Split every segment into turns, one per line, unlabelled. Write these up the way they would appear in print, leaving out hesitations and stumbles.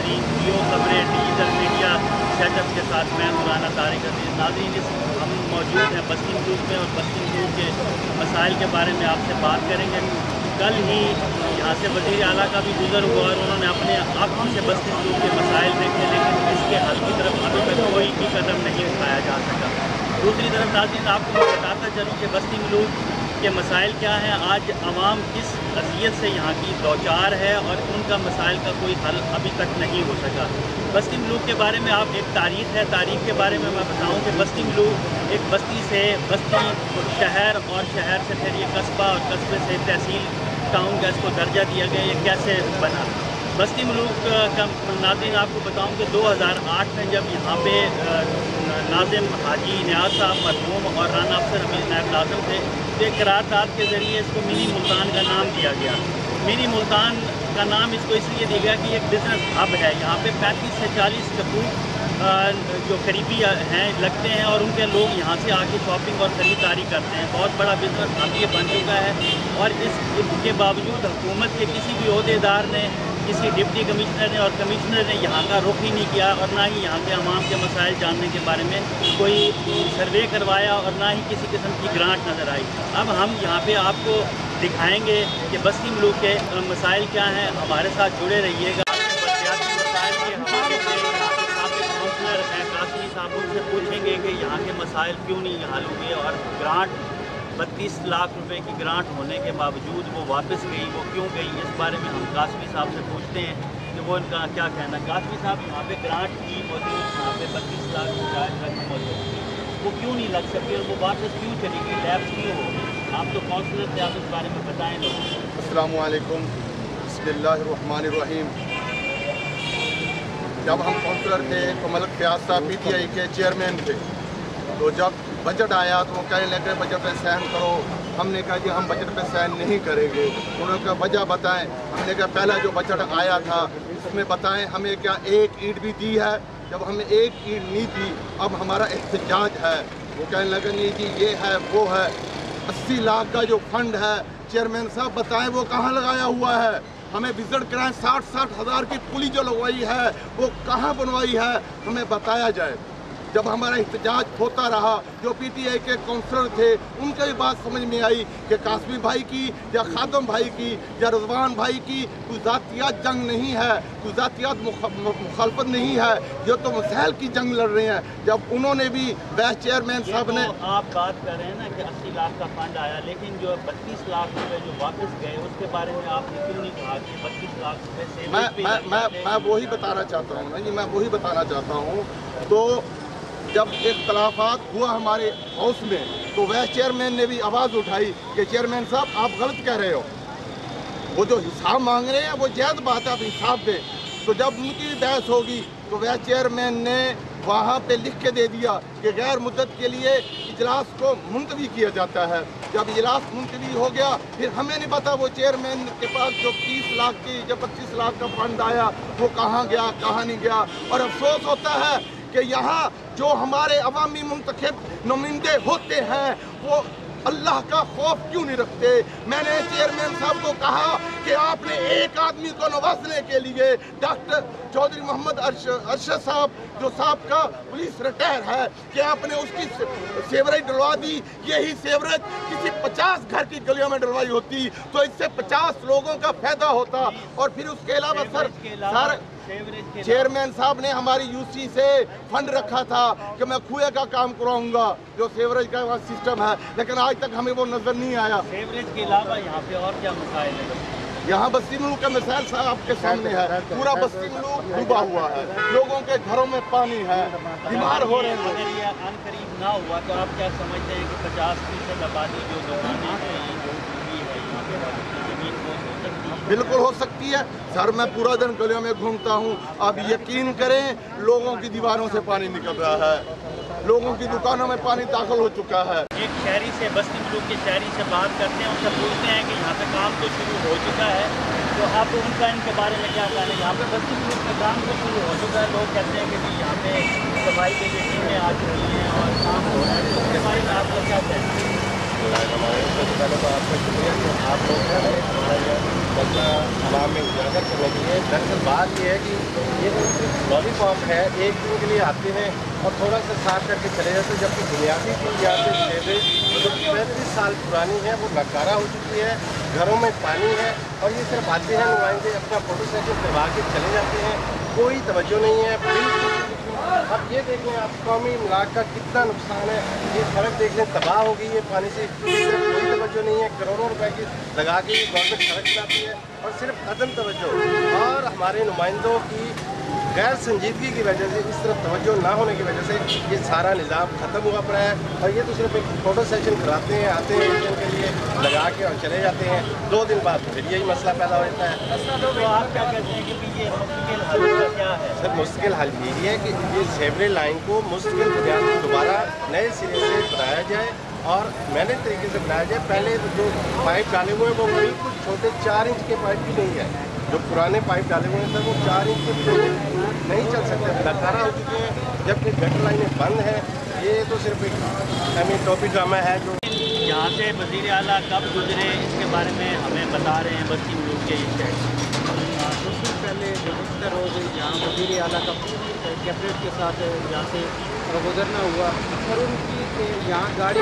नाज़रीन, जियो खबरें digital media setup के साथ मैं मौलाना तारिक अजीज़। नाज़रीन, हम मौजूद हैं बस्ती मलूक में और बस्ती मलूक के मसाइल के बारे में आपसे बात करेंगे। कल ही यहाँ से वज़ीर आला का भी गुज़र हुआ और उन्होंने अपने आँखों से बस्ती मलूक के मसाइल देखे, लेकिन इसके हल की तरफ अभी तक कोई भी कदम नहीं उठाया जा सका। दूसरी तरफ नाज़रीन, आपको मैं बताता चलूँ कि बस्ती मलूक के मसाइल क्या हैं, आज आवाम किस अज़ियत से यहाँ की दौचार है और उनका मसाइल का कोई हल अभी तक नहीं हो सका। बस्ती मलूक के बारे में आप एक तारीख़ है, तारीख़ के बारे में मैं बताऊँ कि बस्ती मलूक एक बस्ती से बस्ती शहर और शहर से फिर ये कस्बा और कस्बे से तहसील टाउन का इसको दर्जा दिया गया। ये कैसे बना? बस्ती मलूक का नाज़रीन आपको बताऊँ कि 2008 में जब यहाँ पे नाज़िम हाजी नियाज़ साहब मरहूम और राना अफसर हमीद नायब लाज़िम थे, तो एक करारदाद के ज़रिए इसको मिनी मुल्तान का नाम दिया गया। मिनी मुल्तान का नाम इसको इसलिए दिया गया कि एक बिज़नेस हब है। यहाँ पे 35 से 40 टप्पू जो करीबी हैं लगते हैं और उनके लोग यहाँ से आके शॉपिंग और ख़रीदारी करते हैं। बहुत बड़ा बिज़नेस हब ये बन चुका है और इसके बावजूद हुकूमत के किसी भी ओहदेदार ने, किसी डिप्टी कमिश्नर ने और कमिश्नर ने यहाँ का रुख ही नहीं किया और ना ही यहाँ के अवाम के मसाइल जानने के बारे में कोई सर्वे करवाया और ना ही किसी किस्म की ग्रांट नज़र आई। अब हम यहाँ पे आपको दिखाएंगे कि बस्ती मलूक के मसाइल क्या हैं। हमारे साथ जुड़े रहिएगा। साहब उनसे पूछेंगे कि यहाँ के मसाइल क्यों नहीं हल हुए और ग्रांट 32 लाख रुपए की ग्रांट होने के बावजूद वो वापस गई, वो क्यों गई। इस बारे में हम कासमी साहब से पूछते हैं कि वो इनका क्या कहना है। कासमी साहब, यहाँ पे ग्रांट की मौजूद, यहाँ पे 32 लाख रुपये मौजूद थी, वो क्यों नहीं लग सकी और वो वापस क्यों चली गई, लैप्स क्यों हो गई? आप तो काउंसलर थे, आप इस बारे में बताएँ लोगों को।
अस्सलामु अलैकुम, बिस्मिल्लाहिर्रहमानिर्रहीम। जब हम काउंसलर थे तो मलिक फयाज साहब PTI के चेयरमैन थे, तो जब बजट आया तो वो कहने लगे बजट पे साइन करो। हमने कहा जी हम बजट पे साइन नहीं करेंगे। उन्होंने कहा वजह बताएं। हमने कहा पहला जो बजट आया था उसमें बताएं हमें क्या एक ईंट भी दी है? जब हमें एक ईंट नहीं दी, अब हमारा एहतजाज है। वो कहने लगे नहीं जी ये है वो है। 80 लाख का जो फंड है, चेयरमैन साहब बताएं वो कहाँ लगाया हुआ है? हमें विजिट कराएं, 60-60 हज़ार की पुली जो लगवाई है वो कहाँ बनवाई है, हमें बताया जाए। जब हमारा एहतजाज होता रहा, जो PTI के काउंसलर थे उनकी भी बात समझ में आई कि कासमी भाई की या खादम भाई की या रज़वान भाई की कोई ज़ातियात जंग नहीं है, कोई ज़ातियात मुखालफत नहीं है, ये तो मसाइल की जंग लड़ रहे हैं। जब उन्होंने भी वाइस चेयरमैन साहब ने,
आप बात कर रहे हैं ना कि 80 लाख का फंड आया, लेकिन जो 32 लाख रुपये जो वापस गए उसके बारे में आपने क्यों नहीं कहा कि 32 लाख रुपये से?
मैं वही बताना चाहता हूँ ना जी, मैं वही बताना चाहता हूँ। तो जब इख्तलाफात हुआ हमारे हाउस में तो वाइस चेयरमैन ने भी आवाज़ उठाई कि चेयरमैन साहब आप गलत कह रहे हो, वो जो हिसाब मांग रहे हैं वो जायज़ बात है, आप हिसाब दें। तो जब उनकी बहस होगी तो वाइस चेयरमैन ने वहाँ पे लिख के दे दिया कि गैर मुद्दत के लिए इजलास को मुलतवी किया जाता है। जब इजलास मुलतवी हो गया, फिर हमें नहीं पता वो चेयरमैन के पास जो 30 लाख की या 25 लाख का फंड आया वो कहाँ गया कहाँ नहीं गया। और अफसोस होता है कि यहाँ जो हमारे अवामी मुंतखब नुमाइंदे होते हैं वो अल्लाह का खौफ क्यों नहीं रखते। मैंने चेयरमैन साहब को कहा कि आपने एक आदमी को नवाजने के लिए डॉक्टर चौधरी मोहम्मद अरशद साहब जो साहब का पुलिस रिटायर है कि आपने उसकी सेवरेज डलवा दी। यही सेवरेज किसी 50 घर की गलियों में डलवाई होती तो इससे 50 लोगों का फायदा होता। और फिर उसके अलावा सर चेयरमैन साहब ने हमारी UC से फंड रखा था कि मैं कुएं का काम कराऊंगा जो सेवरेज का वहाँ सिस्टम है, लेकिन आज तक हमें वो नजर नहीं आया।
सेवरेज के अलावा यहाँ पे और क्या मसाइल है?
यहाँ बस्ती मलूक का मिसाल साहब आपके सामने है। पूरा बस्ती मलूक डूबा हुआ है, लोगों के घरों में पानी है, बीमार हो रहे हैं।
अगर ये अनकरीब ना हुआ तो आप क्या समझते हैं कि 50% आबादी जो दुकानें हैं जो डूबी है यहाँ पे जमीन को हो सकती है?
बिल्कुल हो सकती है सर। मैं पूरा दिन गलियों में घूमता हूँ, आप यकीन करें लोगों की दीवारों से पानी निकल रहा है, लोगों की दुकानों में पानी दाखिल हो चुका है।
एक शहरी से, बस्ती मलूक के शहरी से बात करते हैं, उनसे पूछते हैं कि यहाँ पे काम तो शुरू हो चुका है, तो आप उनका इनके बारे में क्या कहना है? यहाँ पे बस्ती मलूक में काम तो शुरू हो चुका है, लोग कहते हैं कि जी यहाँ पे सफाई के लिए टीमें आ चुकी हैं और काम हो रहा है, तो उसके बारे में आपका क्या कहना है?
हमारे सबसे पहले तो आपका शुक्रिया कि आप लोग हैं हमारा ये मसला आवाम में उजागर करने के लिए। दरअसल बात ये है कि ये तो सिर्फ लॉलीपॉप है, एक दिन के लिए आते हैं और थोड़ा सा साफ करके चले जाते हैं, जबकि बुनियादी चीज़ यहाँ पे चीज़ें जो 35 साल पुरानी है वो नकारा हो चुकी है, घरों में पानी है और ये सिर्फ आते हैं नुमाइंदे अपना फोटो सेशन करवा के चले जाते हैं, कोई तवज्जो नहीं है बिल्कुल। अब ये देखें आप कौमी इमलाक का कितना नुकसान है, ये सड़क देख लें तबाह हो गई है पानी से, कोई तवज्जो नहीं है, करोड़ों रुपए की लगा के गवर्नमेंट सड़क बनाती है और सिर्फ अदम तवज्जो और हमारे नुमाइंदों की गैर संजीदगी की वजह से, इस तरफ तवज्जो ना होने की वजह से ये सारा निज़ाम ख़त्म हुआ पड़ा है। और ये तो सिर्फ एक फ़ोटो सेशन कराते हैं, आते हैं एक दिन के लिए लगा के और चले जाते हैं, 2 दिन बाद फिर यही मसला पैदा हो जाता है।
तो आप क्या कहते हैं कि ये मुश्किल हल क्या है?
सर मुश्किल हल यही है कि ये सेवरेज लाइन को मुश्किल बुनियाद पर दोबारा नए सिरे से बनाया जाए और मैंने तरीके से बनाया जाए। पहले जो पाइप डाले हुए हैं वो बिल्कुल छोटे 4 इंच के पाइप भी नहीं है, जो पुराने पाइप डाले हुए थे वो 4 इंच के नहीं चल सकते, नकारा हो चुके हैं, जबकि गटर लाइनें बंद हैं। ये तो सिर्फ एक टॉपी ड्रामा है। जो
यहाँ से वज़ीर आला कब गुजरे इसके बारे में हमें बता रहे हैं बस्ती मुल्क के शहर।
कुछ दिन पहले गुज़श्ता रोज़ यहाँ वज़ीर आला का कैबिनेट के साथ यहाँ से गुजरना हुआ और उनकी यहाँ गाड़ी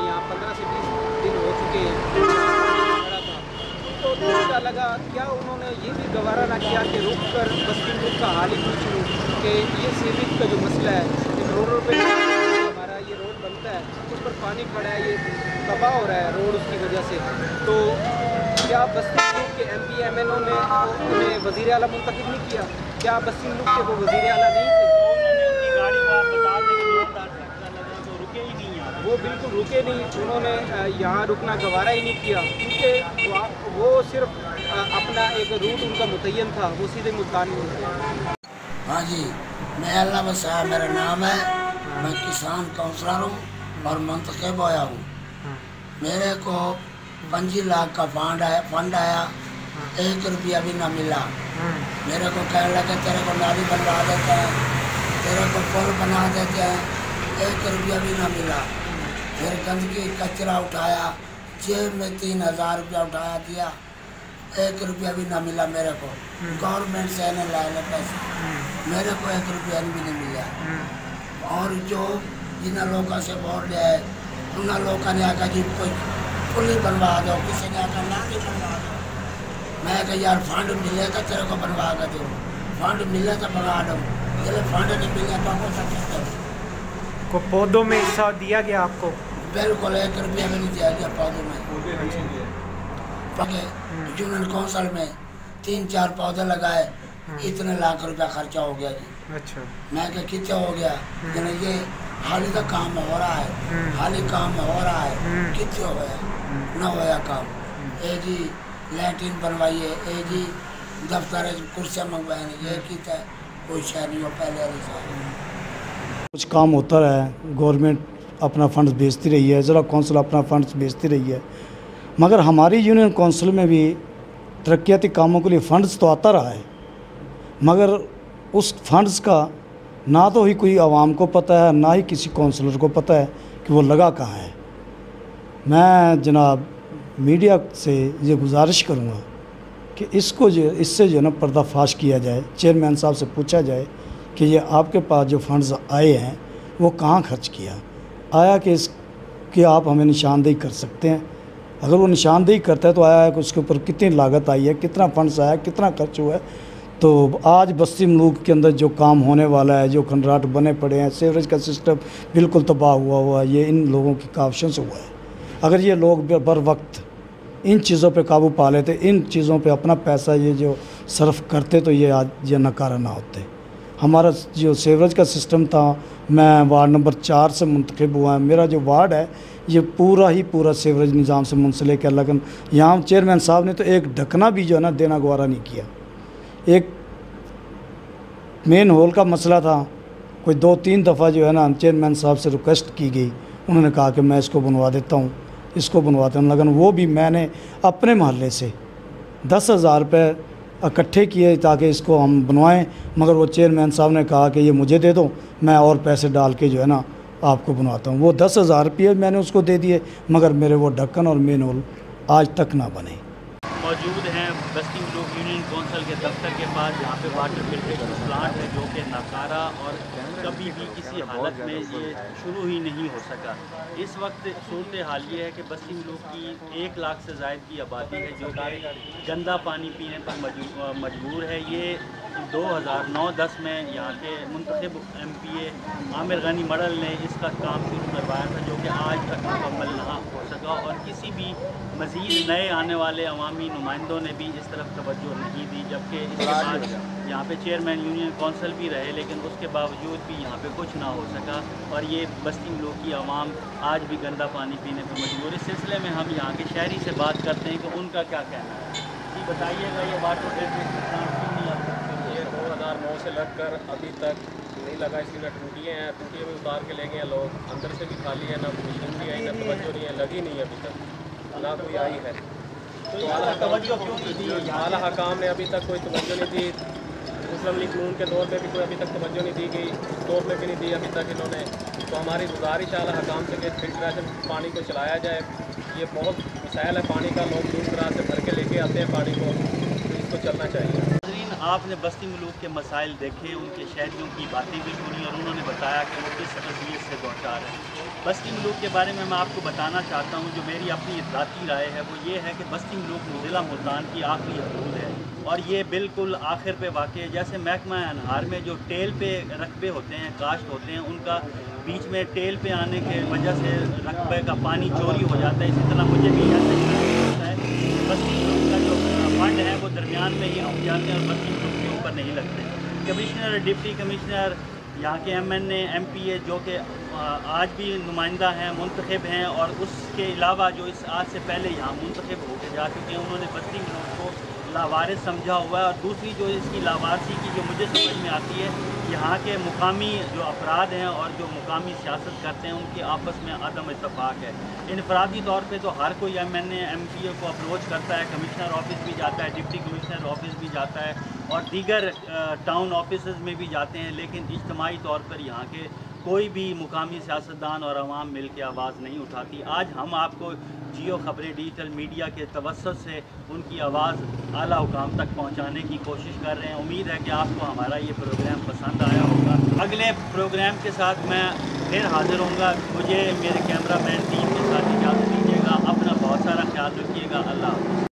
यहाँ 15 से 20 दिन हो चुके हैं तो मुझे लगा क्या उन्होंने ये भी गवारा ना किया कि रुक कर बस्ती मुल्क का हाल ही पूछ लूँ कि ये सीमेंट का जो मसला है, करोड़ों रुपये हमारा ये रोड बनता है उस पर पानी पड़ा है, ये तबाह हो रहा है रोड उसकी वजह से। तो क्या बस्ती मुल्क के MP MNO ने उन्हें वज़ीर आला मुंतखब नहीं किया? क्या बस्ती मुल्क के वो वज़ीर आला नहीं थे?
उनकी गाड़ी को आप बता दें कि जोरदार झटका लगा तो रुके ही नहीं यहाँ,
वो बिल्कुल रुके नहीं, उन्होंने यहाँ रुकना गवारा ही नहीं किया क्योंकि वो सिर्फ अपना एक रूट उनका मुतय्यन था, वो सीधे मुल्तान में होते।
हाँ जी, मैं अल्लाह बसा मेरा नाम है, मैं किसान काउंसलर हूँ और मुंतखब आया हूँ। मेरे को 25 लाख का फंड आया, 1 रुपया भी ना मिला। मेरे को कहने लगे तेरे को नाली बनवा देते हैं, तेरे को पुल बना देते हैं, 1 रुपया भी ना मिला। फिर गंदगी कचरा उठाया, जेब में 3000 रुपया उठाया दिया, 1 रुपया भी ना मिला मेरे को। गवर्नमेंट से ने लाए पैसे, मेरे को 1 रुपया भी नहीं मिला। और जो जिन लोगों से वोट लिया है उन लोगों ने आकर जी कोई पुल ही बनवा दो, किसी ने आकर नाली बनवा दो। मैं कहा यार फंड मिलेगा तेरे को बनवा कर दो, फंड मिले तो बनवा दो, चले फंड नहीं मिले तो आपको सकते
को पौधों में हिस्सा दिया गया आपको?
बिल्कुल 1 रुपया भी नहीं दिया गया पौधों में। यूनियन काउंसिल में 3-4 पौधे लगाए, इतने लाख रुपया खर्चा हो गया जी।
अच्छा,
मैं क्या कितना हो गया? ये हाल का काम हो रहा है, हाल काम हो रहा है, कितना हो गया? न होया काम। ए जी लैट्रिन बनवाइए, ए जी दफ्तर कुर्सियाँ मंगवाए, ये कितना कोई शहर नहीं हो पहले नहीं।
कुछ काम होता है, गवर्नमेंट अपना फंड्स भेजती रही है, ज़रा काउंसिल अपना फंड्स भेजती रही है, मगर हमारी यूनियन काउंसिल में भी तरक्याती कामों के लिए फ़ंड्स तो आता रहा है, मगर उस फंड्स का ना तो ही कोई आवाम को पता है, ना ही किसी काउंसलर को पता है कि वो लगा कहाँ है। मैं जनाब मीडिया से ये गुजारिश करूँगा कि इससे जो है ना पर्दाफाश किया जाए, चेयरमैन साहब से पूछा जाए कि ये आपके पास जो फंड्स आए हैं वो कहाँ खर्च किया आया, कि आप हमें निशानदेही कर सकते हैं। अगर वो निशानदेही करता है तो आया है कि उसके ऊपर कितनी लागत आई है, कितना फंड्स आया, कितना खर्च हुआ है। तो आज बस्ती मुल्क के अंदर जो काम होने वाला है, जो खंडराट बने पड़े हैं, सीवरेज का सिस्टम बिल्कुल तबाह हुआ है, ये इन लोगों की काविशों से हुआ है। अगर ये लोग बर वक्त इन चीज़ों पे काबू पा लेते, इन चीज़ों पे अपना पैसा ये जो सर्फ करते, तो ये आज ये नकारा ना होते। हमारा जो सीवरेज का सिस्टम था, मैं वार्ड नंबर 4 से मुंतखब हुआ है। मेरा जो वार्ड है ये पूरा सीवरेज निज़ाम से मुंसलिक है, लेकिन यहाँ चेयरमैन साहब ने तो एक ढकना भी जो है ना देना गवारा नहीं किया। एक मेन होल का मसला था, कोई 2-3 दफ़ा जो है ना चेयरमैन साहब से रिक्वेस्ट की गई, उन्होंने कहा कि मैं इसको बनवा देता हूँ, इसको बनवाता हूँ, लेकिन वो भी मैंने अपने मोहल्ले से 10,000 रुपये इकट्ठे किए ताकि इसको हम बनवाएं, मगर वो चेयरमैन साहब ने कहा कि ये मुझे दे दो, मैं और पैसे डाल के जो है ना आपको बनवाता हूँ। वो 10,000 रुपये मैंने उसको दे दिए, मगर मेरे वो ढक्कन और मेन होल आज तक ना बने।
मौजूद हैं बस्ती मलूक यूनियन कौंसिल के दफ्तर के पास, जहाँ पे वाटर फिल्ट्रेशन प्लांट है जो कि नाकारा और कभी भी किसी हालत में ये शुरू ही नहीं हो सका। इस वक्त सूरत हाल ये है कि बस्ती मलूक की 1 लाख से ज़ायद की आबादी है जो कि गंदा पानी पीने पर मजबूर है। ये 2009-10 में यहाँ के मुंतखब MPA आमिर गनी मडल ने इसका काम शुरू करवाया था, जो कि आज तक मुकम्मल ना हो सका और किसी भी मज़ीद नए आने वाले अवामी नुमाइंदों ने भी इस तरफ तवज्जो नहीं दी। जबकि इसके बाद यहाँ पे चेयरमैन यूनियन कौंसिल भी रहे, लेकिन उसके बावजूद भी यहाँ पे कुछ ना हो सका और ये बस्ती मलूक की आवाम आज भी गंदा पानी पीने पर मजबूर। इस सिलसिले में हम यहाँ के शहरी से बात करते हैं कि उनका क्या कहना है। जी बताइएगा, ये वाटर फिल्ट्रेशन प्लांट क्यों नहीं आता?
ये 2009 से लग कर अभी तक नहीं लगा, इसलिए टूटियाँ हैं, टूटियाँ भी उतार के ले गए हैं लोग, अंदर से भी खाली है, ना मशीन भी आई, ना तवज्जो नहीं है, लगी नहीं है अभी तक, ना कोई आई है। तो आला हकाम ने अभी तक कोई तवज्जो नहीं दी। मुस्लिम लीग नून के दौर में भी कोई अभी तक तवज्जो नहीं दी गई, इस दौर में भी नहीं दी अभी तक इन्होंने। तो हमारी गुजारिश आला हकाम से कि फिल्ट्रेशन पानी को चलाया जाए। ये बहुत मसाइल है पानी का, लोग दूर दराज से भर के लेके आते हैं पानी को, तो इसको चलना चाहिए।
आपने बस्ती मलूक के मसाइल देखे, उनके शहरियों की बातें भी सुनी और उन्होंने बताया कि वो किस अज़ियत से दौचार है। बस्ती मलूक के बारे में मैं आपको बताना चाहता हूँ, जो मेरी अपनी ज़ाती राय है वो ये है कि बस्ती मलूक ज़िला मुल्तान की आखिरी हदूद है और ये बिल्कुल आखिर पे वाक़ है। जैसे महकमा अनहार में जो टेल पे रकबे होते हैं, काश्त होते हैं, उनका बीच में टेल पे आने के वजह से रकबे का पानी चोरी हो जाता है। इसी तरह मुझे भी ऐसा होता है, बस्ती मलूक का जो फंड है वो दरमियान में ही रुक जाते हैं और बस्ती मलूक के ऊपर नहीं लगते। कमिश्नर, डिप्टी कमिश्नर, यहाँ के MNA MPA जो कि आज भी नुमाइंदा हैं, मुंतखब हैं और उसके अलावा जो इस आज से पहले यहाँ मुंतखब होकर जा चुके हैं, उन्होंने बस्ती मलूक को लावारिस समझा हुआ है। और दूसरी जो इसकी लावारसी की जो मुझे समझ में आती है, यहाँ के मुकामी जो अफराद हैं और जो मुकामी सियासत करते हैं उनके आपस में अदम इत्तफाक है। इनफरादी तौर पे तो हर कोई MNA MPA को अप्रोच करता है, कमिश्नर ऑफिस भी जाता है, डिप्टी कमिश्नर ऑफिस भी जाता है और दीगर टाउन ऑफिस में भी जाते हैं, लेकिन इज्तमाही तौर पर यहाँ के कोई भी मुकामी सियासतदान और आवाम मिल के आवाज़ नहीं उठाती। आज हम आपको जियो खबरें डिजिटल मीडिया के तवस्सुत से उनकी आवाज़ आला हुकाम तक पहुंचाने की कोशिश कर रहे हैं। उम्मीद है कि आपको हमारा ये प्रोग्राम पसंद आया होगा। अगले प्रोग्राम के साथ मैं फिर हाजिर होऊंगा। मुझे मेरे कैमरामैन टीम के साथ इजाज़त दीजिएगा। अपना बहुत सारा ख्याल रखिएगा। अल्लाह हाफ़िज़।